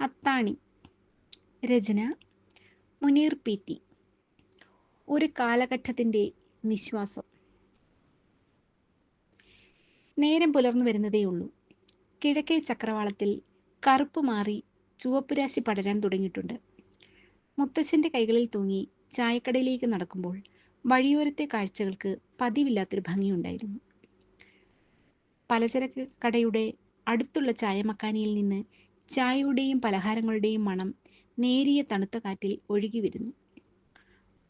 അത്താണി. രചന Muneer PT. ഒരു കാലഘട്ടത്തിൻ്റെ നിശ്വാസം. നേരം പുലർന്നു വരുന്നതേയുള്ളൂ. കിഴക്കേ ചക്രവാളത്തിൽ കറുപ്പ് മാറി ചുവപ്പുരാശി പടരാൻ തുടങ്ങിയിട്ടുണ്ട്. മുത്തശ്ശൻ്റെ കൈകളിൽ തൂങ്ങി ചായക്കടയിലേക്ക് നടക്കുമ്പോൾ വഴിയോരത്തെ കാഴ്ചകൾക്ക് പതിവില്ലാത്തൊരു ഭംഗിയുണ്ടായിരുന്നു. പലചരക്ക് കടയുടെ അടുത്തുള്ള ചായമക്കാനിയിൽ നിന്ന് ചായയുടെയും പലഹാരങ്ങളുടെയും മണം നേരിയ തണുത്ത കാറ്റിൽ ഒഴുകി വരുന്നു.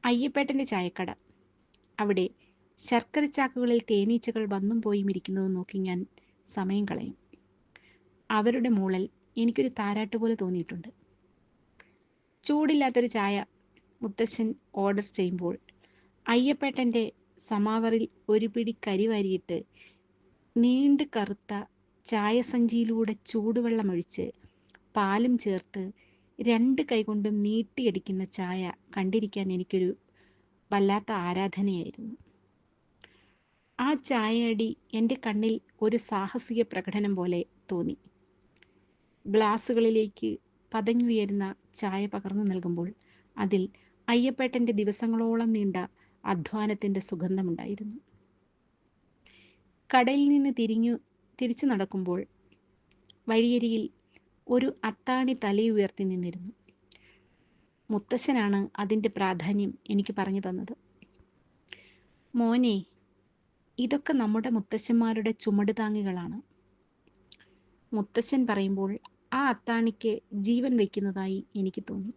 അയ്യപ്പേട്ടൻ്റെ ചായക്കട. അവിടെ ശർക്കരച്ചാക്കുകളിൽ തേനീച്ചകൾ വന്നും പോയും ഇരിക്കുന്നത് നോക്കി ഞാൻ സമയം കളയും. അവരുടെ മൂളൽ എനിക്കൊരു താരാട്ട് പോലെ തോന്നിയിട്ടുണ്ട്. ചൂടില്ലാത്തൊരു ചായ മുത്തശ്ശൻ ഓർഡർ ചെയ്യുമ്പോൾ അയ്യപ്പേട്ടൻ്റെ സമാവറിൽ ഒരു പിടി കരി വാരിയിട്ട് നീണ്ട് കറുത്ത ചായസഞ്ചിയിലൂടെ ചൂടുവെള്ളമൊഴിച്ച് പാലും ചേർത്ത് 2 കൈകൊണ്ടും നീട്ടിയടിക്കുന്ന ചായ കണ്ടിരിക്കാൻ എനിക്കൊരു വല്ലാത്ത ആരാധനയായിരുന്നു. ആ ചായയടി എൻ്റെ കണ്ണിൽ ഒരു സാഹസിക പ്രകടനം പോലെ തോന്നി. ഗ്ലാസുകളിലേക്ക് പതഞ്ഞുയരുന്ന ചായ പകർന്നു നൽകുമ്പോൾ അതിൽ അയ്യപ്പേട്ടൻ്റെ ദിവസങ്ങളോളം നീണ്ട അധ്വാനത്തിൻ്റെ സുഗന്ധമുണ്ടായിരുന്നു. കടയിൽ നിന്ന് തിരിച്ചു നടക്കുമ്പോൾ വഴിയരികിൽ ഒരു അത്താണി തലയുയർത്തി നിന്നിരുന്നു. മുത്തശ്ശനാണ് അതിൻ്റെ പ്രാധാന്യം എനിക്ക് പറഞ്ഞു തന്നത്. മോനെ, ഇതൊക്കെ നമ്മുടെ മുത്തശ്ശന്മാരുടെ ചുമട് താങ്ങികളാണ്. മുത്തശ്ശൻ പറയുമ്പോൾ ആ അത്താണിക്ക് ജീവൻ വയ്ക്കുന്നതായി എനിക്ക് തോന്നി.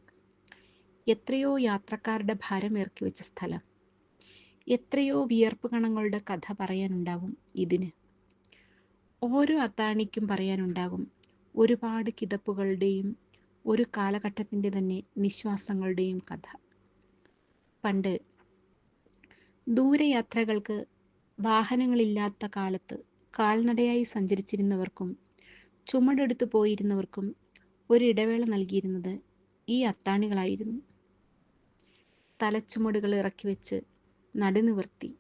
എത്രയോ യാത്രക്കാരുടെ ഭാരം ഇറക്കി വെച്ച സ്ഥലം, എത്രയോ വിയർപ്പ് കണങ്ങളുടെ കഥ പറയാനുണ്ടാകും ഇതിന്. ഓരോ അത്താണിക്കും പറയാനുണ്ടാകും ഒരുപാട് കിതപ്പുകളുടെയും ഒരു കാലഘട്ടത്തിൻ്റെ തന്നെ നിശ്വാസങ്ങളുടെയും കഥ. പണ്ട് ദൂരയാത്രകൾക്ക് വാഹനങ്ങളില്ലാത്ത കാലത്ത് കാൽനടയായി സഞ്ചരിച്ചിരുന്നവർക്കും ചുമടെടുത്ത് പോയിരുന്നവർക്കും ഒരിടവേള നൽകിയിരുന്നത് ഈ അത്താണികളായിരുന്നു. തലച്ചുമടുകൾ ഇറക്കി വെച്ച് നടുനിവർത്തി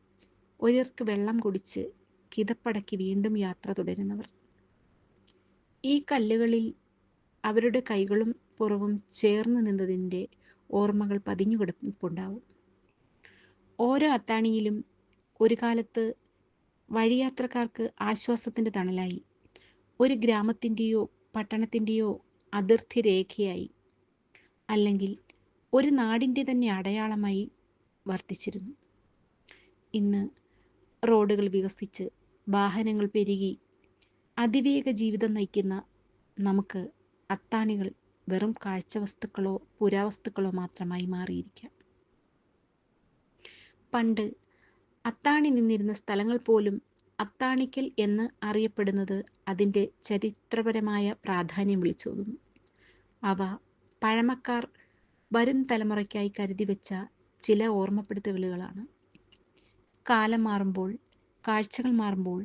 ഒരിർക്ക് വെള്ളം കുടിച്ച് കിതപ്പടക്കി വീണ്ടും യാത്ര തുടരുന്നവർ. ഈ കല്ലുകളിൽ അവരുടെ കൈകളും പുറവും ചേർന്ന് നിന്നതിൻ്റെ ഓർമ്മകൾ പതിഞ്ഞു കിടപ്പുണ്ടാവും. ഓരോ അത്താണിയിലും ഒരു കാലത്ത് വഴിയാത്രക്കാർക്ക് ആശ്വാസത്തിൻ്റെ തണലായി, ഒരു ഗ്രാമത്തിൻ്റെയോ പട്ടണത്തിൻ്റെയോ അതിർത്തി രേഖയായി, അല്ലെങ്കിൽ ഒരു നാടിൻ്റെ തന്നെ അടയാളമായി വർത്തിച്ചിരുന്നു. ഇന്ന് റോഡുകൾ വികസിച്ച് വാഹനങ്ങൾ പെരുകി അതിവേഗ ജീവിതം നയിക്കുന്ന നമുക്ക് അത്താണികൾ വെറും കാഴ്ചവസ്തുക്കളോ പുരാവസ്തുക്കളോ മാത്രമായി മാറിയിരിക്കാം. പണ്ട് അത്താണി നിന്നിരുന്ന സ്ഥലങ്ങൾ പോലും അത്താണിക്കൽ എന്ന് അറിയപ്പെടുന്നത് അതിൻ്റെ ചരിത്രപരമായ പ്രാധാന്യം വിളിച്ചോതുന്നു. അവ പഴമക്കാർ വരും തലമുറയ്ക്കായി കരുതി വെച്ച ചില ഓർമ്മപ്പെടുത്തലുകളാണ്. കാലം മാറുമ്പോൾ, കാഴ്ചകൾ മാറുമ്പോൾ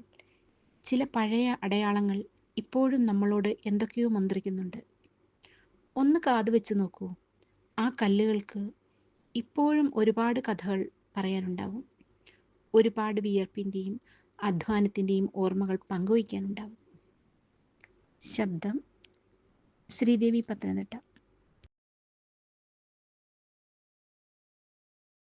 ചില പഴയ അടയാളങ്ങൾ ഇപ്പോഴും നമ്മളോട് എന്തൊക്കെയോ മന്ത്രിക്കുന്നുണ്ട്. ഒന്ന് കാതുവെച്ച് നോക്കൂ, ആ കല്ലുകൾക്ക് ഇപ്പോഴും ഒരുപാട് കഥകൾ പറയാനുണ്ടാവും. ഒരുപാട് വിയർപ്പിൻ്റെയും അധ്വാനത്തിൻ്റെയും ഓർമ്മകൾ പങ്കുവയ്ക്കാനുണ്ടാവും. ശബ്ദം ശ്രീദേവി പത്തനംതിട്ട.